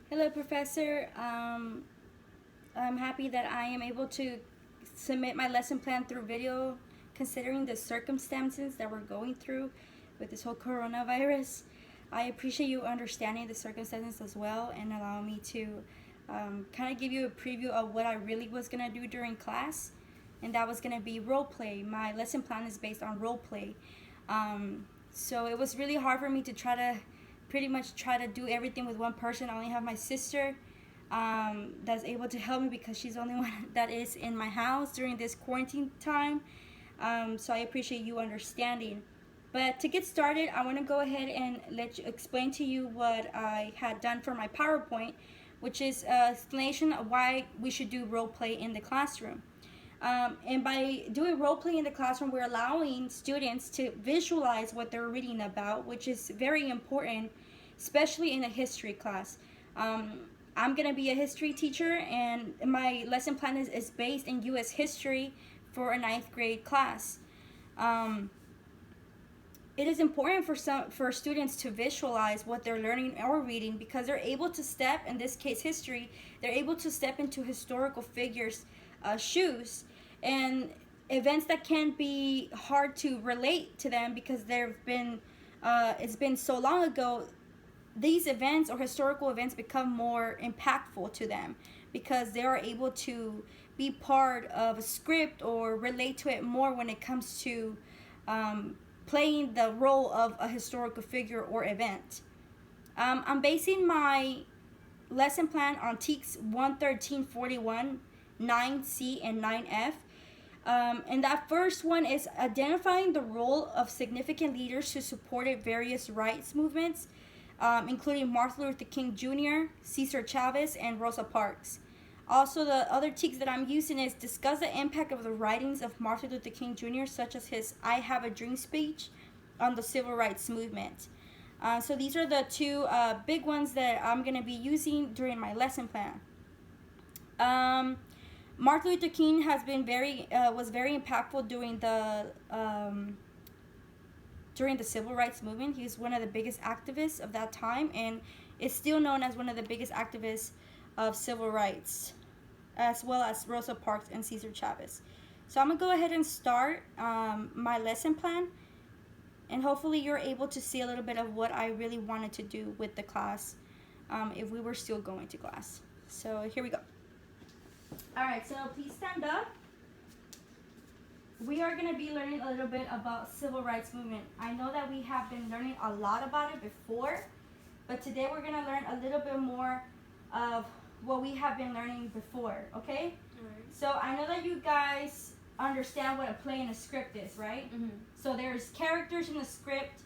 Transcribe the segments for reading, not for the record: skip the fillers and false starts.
Hello, Professor. I'm happy that I am able to submit my lesson plan through video, considering the circumstances that we're going through with this whole coronavirus. I appreciate you understanding the circumstances as well and allowing me to kind of give you a preview of what I really was going to do during class, and that was going to be role play. My lesson plan is based on role play. So it was really hard for me to pretty much try to do everything with one person. I only have my sister that's able to help me because she's the only one that is in my house during this quarantine time. So I appreciate you understanding. But to get started, I want to go ahead and explain to you what I had done for my PowerPoint, which is an explanation of why we should do role play in the classroom. And by doing role play in the classroom, we're allowing students to visualize what they're reading about, which is very important, especially in a history class. I'm going to be a history teacher, and my lesson plan is based in U.S. history for a ninth grade class. It is important for students to visualize what they're learning or reading because they're able to step, in this case history, they're able to step into historical figures' shoes and events that can be hard to relate to them because it's been so long ago. These events or historical events become more impactful to them because they are able to be part of a script or relate to it more when it comes to playing the role of a historical figure or event. I'm basing my lesson plan on TEKS 11341, 9C, and 9F. And that first one is identifying the role of significant leaders who supported various rights movements, including Martin Luther King Jr., Cesar Chavez, and Rosa Parks. Also, the other TEKS that I'm using is discuss the impact of the writings of Martin Luther King Jr., such as his I Have a Dream speech on the civil rights movement. So these are the two big ones that I'm going to be using during my lesson plan. Martin Luther King was very impactful during the civil rights movement. He was one of the biggest activists of that time and is still known as one of the biggest activists of civil rights, as well as Rosa Parks and Cesar Chavez. So I'm going to go ahead and start my lesson plan, and hopefully you're able to see a little bit of what I really wanted to do with the class if we were still going to class. So here we go. Alright, so please stand up. We are going to be learning a little bit about civil rights movement. I know that we have been learning a lot about it before, but today we're going to learn a little bit more of what we have been learning before, okay? Alright. So I know that you guys understand what a play and a script is, right? Mm-hmm. So there's characters in the script,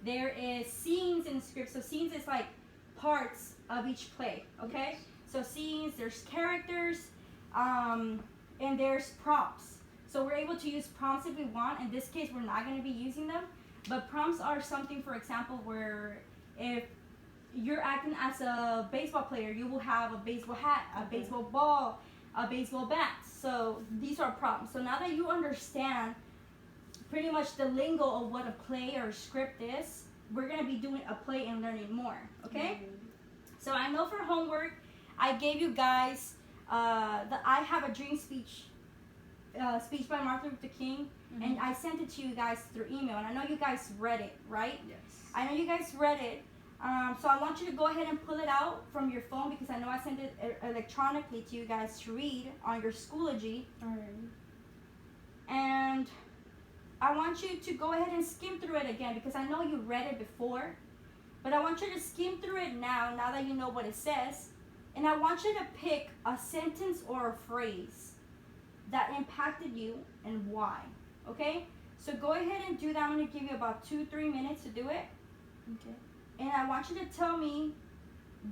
there is scenes in the script. So scenes is like parts of each play, okay? Yes. So scenes, there's characters, and there's prompts. So we're able to use prompts if we want. In this case, we're not going to be using them. But prompts are something, for example, where if you're acting as a baseball player, you will have a baseball hat, a baseball ball, a baseball bat. So these are prompts. So now that you understand pretty much the lingo of what a play or a script is, we're going to be doing a play and learning more, okay? So I know for homework, I gave you guys the I Have a Dream speech by Martin Luther King, and I sent it to you guys through email, and I know you guys read it, right? Yes. I know you guys read it, so I want you to go ahead and pull it out from your phone because I know I sent it electronically to you guys to read on your Schoology. Alright. And I want you to go ahead and skim through it again because I know you read it before, but I want you to skim through it now that you know what it says, and I want you to pick a sentence or a phrase that impacted you and why, okay? So go ahead and do that. I'm going to give you about 2-3 minutes to do it. Okay. And I want you to tell me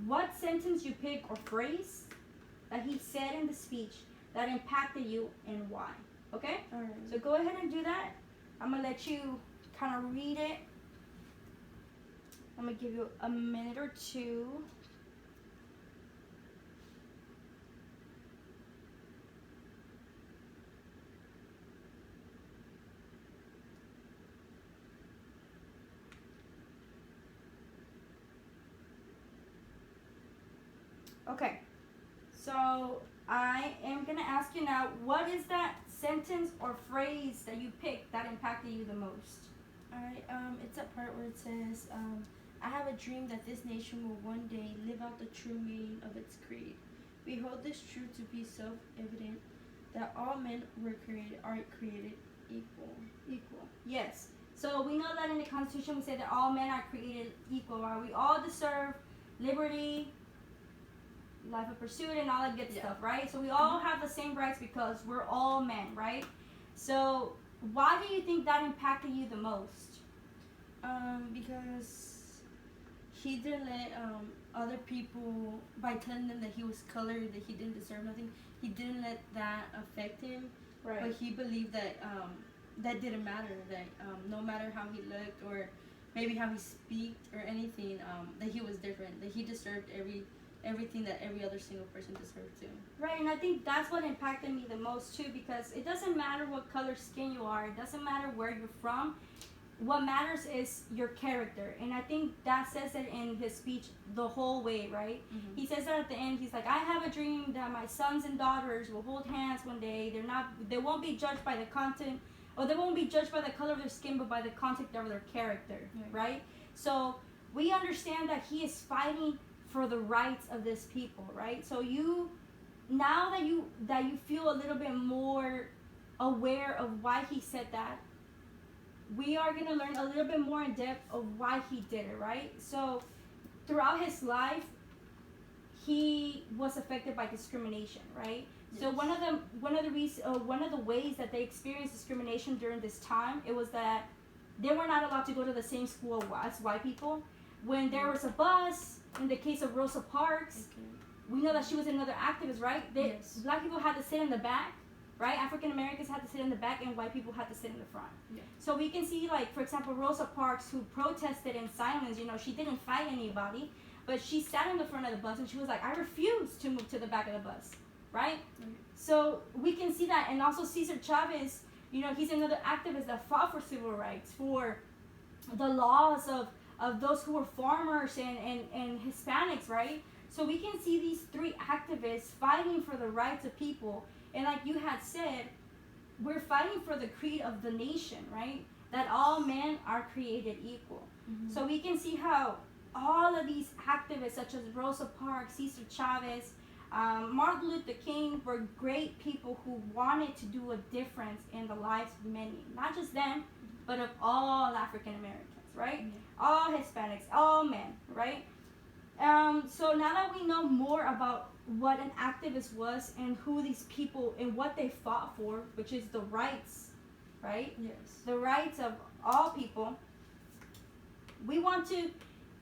what sentence you pick or phrase that he said in the speech that impacted you and why, okay? Alright. So go ahead and do that. I'm going to let you kind of read it. I'm going to give you a minute or two. Okay. So I am gonna ask you now, what is that sentence or phrase that you picked that impacted you the most? Alright, it's a part where it says, I have a dream that this nation will one day live out the true meaning of its creed. We hold this truth to be self-evident that all men are created equal. Equal. Yes. So we know that in the Constitution we say that all men are created equal. Right? We all deserve liberty, life of pursuit, and all that good stuff, right? So we all have the same rights because we're all men, right? So why do you think that impacted you the most? Because he didn't let other people, by telling them that he was colored, that he didn't deserve nothing, he didn't let that affect him. Right. But he believed that that didn't matter, that no matter how he looked or maybe how he speaked or anything, that he was different, that he deserved everything that every other single person deserved too. Right, and I think that's what impacted me the most too, because it doesn't matter what color skin you are, it doesn't matter where you're from. What matters is your character, and I think that says it in his speech the whole way, right? Mm-hmm. He says that at the end. He's like, I have a dream that my sons and daughters will hold hands one day. They won't be judged by the content, or they won't be judged by the color of their skin, but by the content of their character, right? So we understand that he is fighting for the rights of this people, right? So now that you feel a little bit more aware of why he said that, we are going to learn a little bit more in depth of why he did it, right? So throughout his life, he was affected by discrimination, right? Yes. So one of the ways that they experienced discrimination during this time, it was that they were not allowed to go to the same school as white people. When there was a bus, in the case of Rosa Parks, we know that she was another activist, right? Yes. Black people had to sit in the back, right? African Americans had to sit in the back, and white people had to sit in the front. Yeah. So we can see, like, for example, Rosa Parks, who protested in silence. She didn't fight anybody, but she sat in the front of the bus and she was like, I refuse to move to the back of the bus, right? So we can see that. And also Cesar Chavez, he's another activist that fought for civil rights, for the laws of those who were farmers and Hispanics, right? So we can see these three activists fighting for the rights of people. And like you had said, we're fighting for the creed of the nation, right? That all men are created equal. Mm-hmm. So we can see how all of these activists, such as Rosa Parks, Cesar Chavez, Martin Luther King, were great people who wanted to do a difference in the lives of many. Not just them, but of all African Americans, right? Mm-hmm. All Hispanics, all men, right? So now that we know more about what an activist was and who these people and what they fought for, which is the rights, right? Yes. The rights of all people.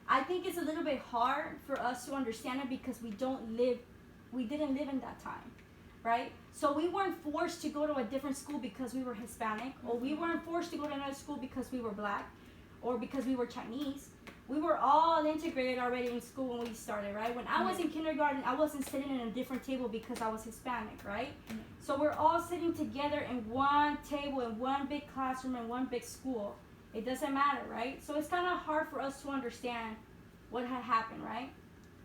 I think it's a little bit hard for us to understand it because we didn't live in that time, right? So we weren't forced to go to a different school because we were Hispanic, or we weren't forced to go to another school because we were black, or because we were Chinese. We were all integrated already in school when we started, right? When I was in kindergarten, I wasn't sitting in a different table because I was Hispanic, right? Mm-hmm. So we're all sitting together in one table, in one big classroom, in one big school. It doesn't matter, right? So it's kind of hard for us to understand what had happened, right?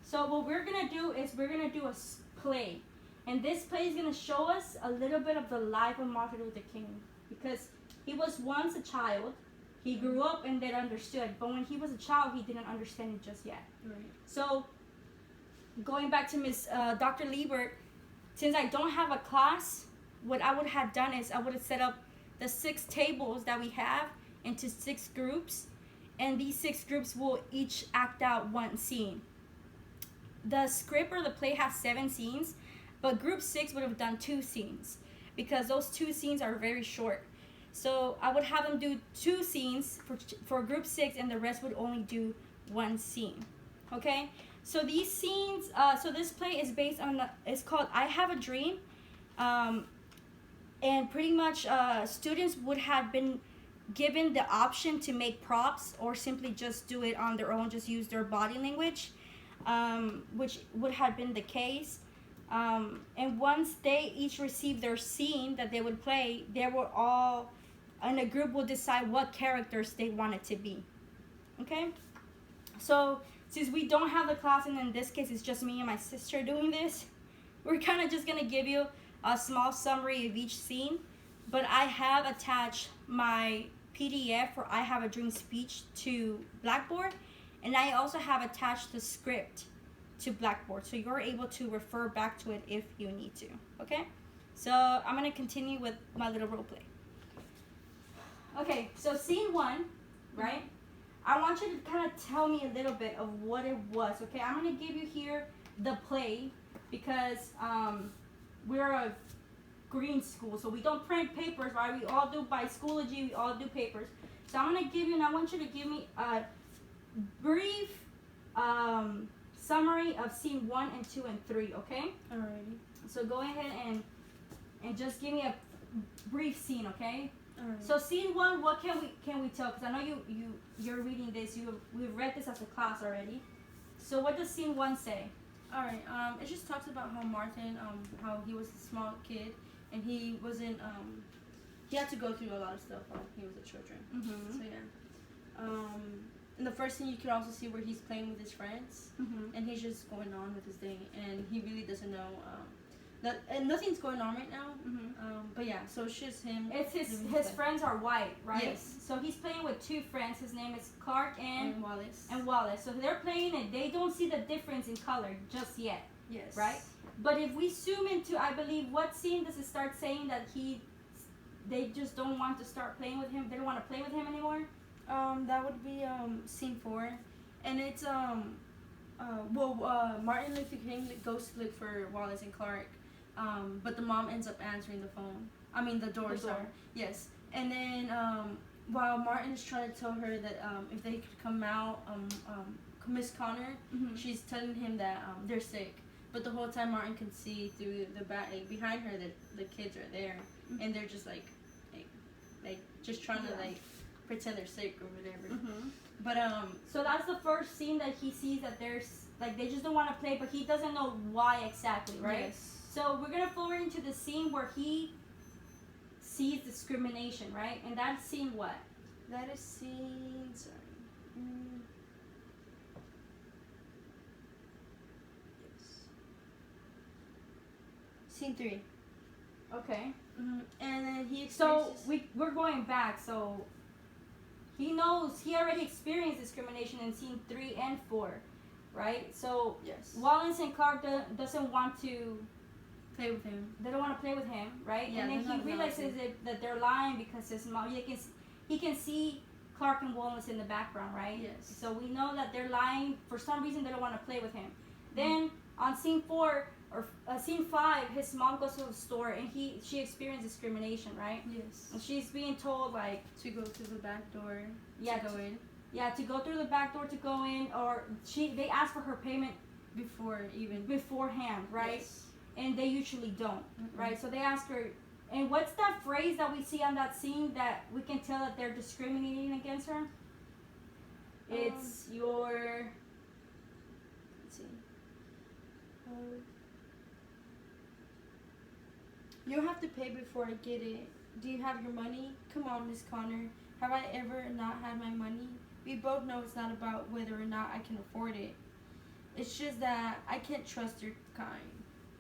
So what we're going to do is we're going to do a play. And this play is going to show us a little bit of the life of Martin Luther King, because he was once a child. He grew up and then understood, but when he was a child, he didn't understand it just yet. Right. So, going back to Dr. Liebert, since I don't have a class, what I would have done is I would have set up the 6 tables that we have into 6 groups, and these 6 groups will each act out one scene. The script or the play has 7 scenes, but group 6 would have done 2 scenes because those 2 scenes are very short. So I would have them do 2 scenes for group 6, and the rest would only do 1 scene. Okay? So these scenes, so this play is based on, it's called I Have a Dream. And pretty much students would have been given the option to make props or simply just do it on their own, just use their body language, which would have been the case. And once they each received their scene that they would play, they were all, and a group will decide what characters they wanted to be. Okay? So since we don't have the class, and in this case it's just me and my sister doing this, we're kind of just gonna give you a small summary of each scene. But I have attached my PDF for I Have a Dream speech to Blackboard, and I also have attached the script to Blackboard, so you're able to refer back to it if you need to. Okay, so I'm gonna continue with my little role play. Okay, so scene 1, right? I want you to kind of tell me a little bit of what it was. Okay, I'm gonna give you here the play because we're a green school, so we don't print papers, right? We all do by Schoology, we all do papers. So I'm gonna give you, and I want you to give me a brief summary of scene 1 and 2 and 3, okay? Alrighty. So go ahead and just give me a brief scene, okay? Alright. So scene 1, what can we tell? Because I know you're reading this. We've read this as a class already. So what does scene 1 say? Alright. It just talks about how Martin, how he was a small kid and he wasn't, he had to go through a lot of stuff while he was a children. Mm-hmm. So yeah. In the first scene, you can also see where he's playing with his friends, Mm-hmm. and he's just going on with his day, and he really doesn't know. And nothing's going on right now. Mm-hmm. But yeah, so it's just him. It's his life. friends are white, right? Yes. So he's playing with 2 friends. His name is Clark And Wallace. and Wallace. So they're playing and they don't see the difference in color just yet, Yes. right? But if we zoom into, I believe, what scene does it start saying that they just don't want to start playing with him? They don't want to play with him anymore. That would be scene 4, and it's Martin Luther King goes to look for Wallace and Clark, but the mom ends up answering the phone. I mean the door. The Sorry. door. Yes, and then while Martin is trying to tell her that if they could come out, Miss Connor, Mm-hmm. she's telling him that they're sick. But the whole time Martin can see through the back, like, behind her, that the kids are there, and they're just like just trying to like pretend they're sick or whatever. Mm-hmm. But So that's the first scene that he sees that there's like they just don't want to play, but he doesn't know why exactly, right? Yes. So we're gonna forward into the scene where he sees discrimination, right? And that scene what? That is scene. Sorry. Yes. Scene 3. Okay. And then he So experiences. we're going back. So he knows he already experienced discrimination in scene 3 and 4, right? So Yes. Wallace and Clark doesn't want to. Play with him. They don't want to play with him, right? Yeah, and then they're he not realizes that they're lying because his mom. He can see Clark and Wallace in the background, right? Yes. So we know that they're lying. For some reason, they don't want to play with him. Then on scene 4 or scene 5, his mom goes to the store and she experienced discrimination, right? Yes. And she's being told like, To go to the back door. yeah, To go in. yeah, to go through the back door to go in, or they ask for her payment Before even. beforehand, right? Yes. And they usually don't, Mm-mm. right? So they ask her, and what's that phrase that we see on that scene that we can tell that they're discriminating against her? It's your. Let's see. You have to pay before I get it. Do you have your money? Come on, Miss Connor. Have I ever not had my money? We both know it's not about whether or not I can afford it. It's just that I can't trust your kind.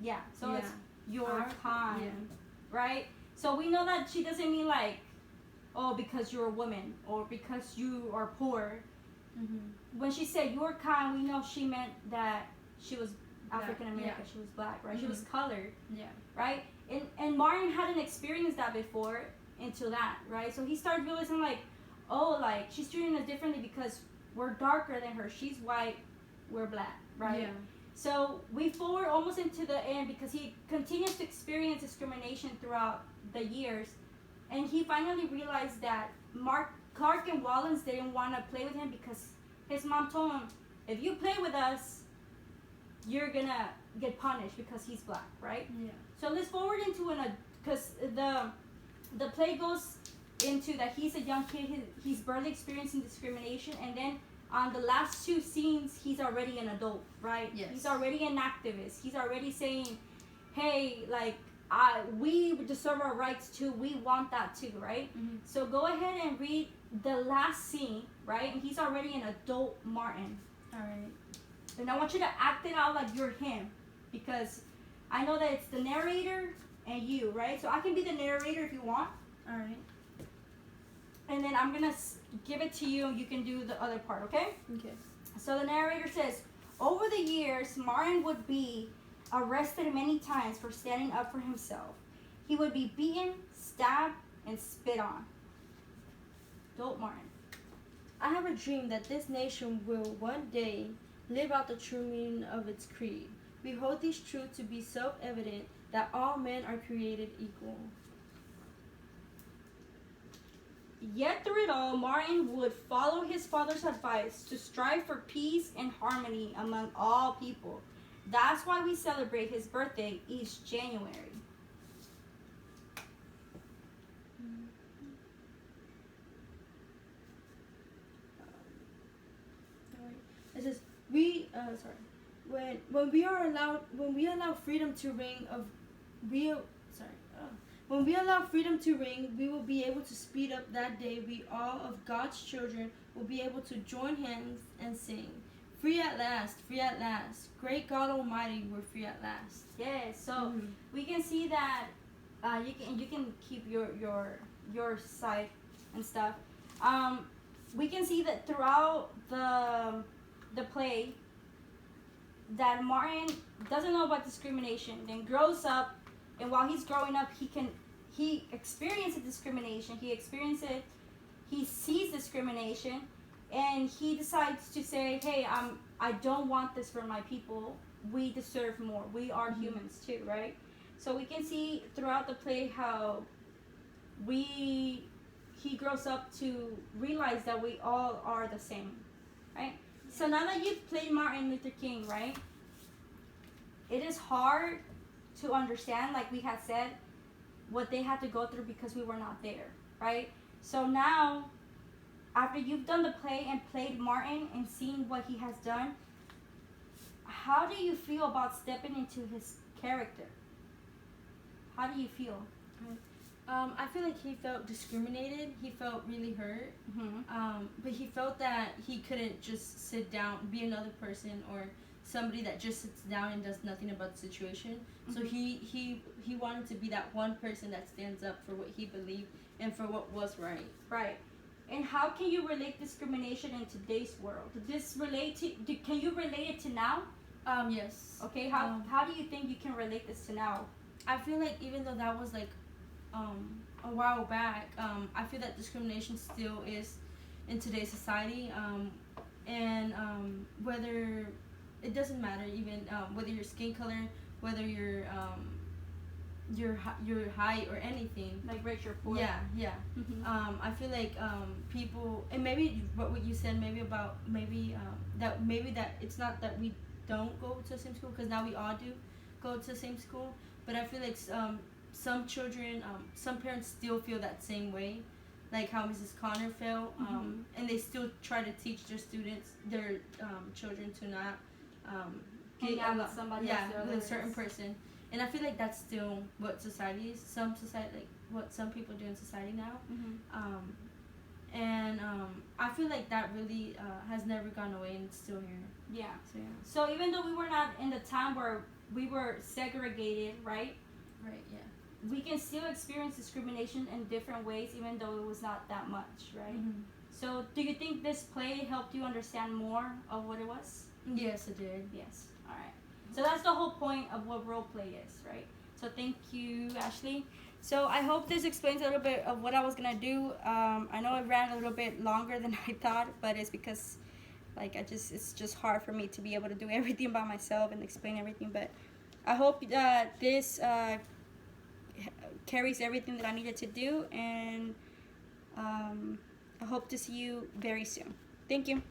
Yeah, so Yeah. it's your Our- kind, yeah. right? So we know that she doesn't mean like, oh, because you're a woman or because you are poor. When she said your kind, we know she meant that she was Black, African American, yeah. she was black, right? She was colored, Yeah. right? And Martin hadn't experienced that before until that, right? So he started realizing like, oh, like she's treating us differently because we're darker than her. She's white, we're black, right? Yeah. So we forward almost into the end because he continues to experience discrimination throughout the years, and he finally realized that Clark and Wallace didn't want to play with him because his mom told him, if you play with us, you're gonna get punished because he's black, right? Yeah. So let's forward into because the play goes into that he's a young kid, he's barely experiencing discrimination, and then on the last 2 scenes, he's already an adult, right? Yes. He's already an activist. He's already saying, hey, like, we deserve our rights too. We want that too, right? So go ahead and read the last scene, right? And he's already an adult Martin. All right. And I want you to act it out like you're him, because I know that it's the narrator and you, right? So I can be the narrator if you want. All right. And then I'm going to give it to you, and you can do the other part, okay? Okay. So the narrator says, over the years, Martin would be arrested many times for standing up for himself. He would be beaten, stabbed, and spit on. Dope, Martin. I have a dream that this nation will one day live out the true meaning of its creed. We hold these truths to be self-evident that all men are created equal. Yet through it all, Martin would follow his father's advice to strive for peace and harmony among all people. That's why we celebrate his birthday each January. It says when we allow freedom to ring, we will be able to speed up that day. We all of God's children will be able to join hands and sing, free at last, great God Almighty, we're free at last. Yes, so we can see that you can keep your side and stuff. We can see that throughout the play that Martin doesn't know about discrimination, then grows up, and while he's growing up, he experiences discrimination. He sees discrimination, and he decides to say, hey, I don't want this for my people. We deserve more. We are humans too, right? So we can see throughout the play how he grows up to realize that we all are the same, right? So now that you've played Martin Luther King, right, it is hard to understand, like we had said, what they had to go through because we were not there, right? So now, after you've done the play and played Martin and seen what he has done, how do you feel about stepping into his character? How do you feel? I feel like he felt discriminated. He felt really hurt. But he felt that he couldn't just sit down, be another person, or somebody that just sits down and does nothing about the situation. So he wanted to be that one person that stands up for what he believed and for what was right. Right. And how can you relate discrimination in today's world? Can you relate it to now? Yes. Okay, how do you think you can relate this to now? I feel like even though that was like a while back, I feel that discrimination still is in today's society, and whether it doesn't matter, even whether your skin color, whether your height or anything, like racial foot. Yeah. I feel like people, and maybe what you said, that it's not that we don't go to the same school, because now we all do go to the same school, but I feel like some children, some parents still feel that same way, like how Mrs. Connor felt, and they still try to teach their children to not hang out with somebody else, with a certain person. And I feel like that's still what society is. Like what some people do in society now. And I feel like that really has never gone away, and it's still here. Yeah. So yeah. So even though we were not in the time where we were segregated, right? Right. Yeah. We can still experience discrimination in different ways, even though it was not that much, right? So do you think this play helped you understand more of what it was? Yes, it did. Yes. All right. So that's the whole point of what role play is, right? So thank you, Ashley. So I hope this explains a little bit of what I was gonna do. I know it ran a little bit longer than I thought, but it's because it's just hard for me to be able to do everything by myself and explain everything. But I hope that this carries everything that I needed to do, and I hope to see you very soon. Thank you.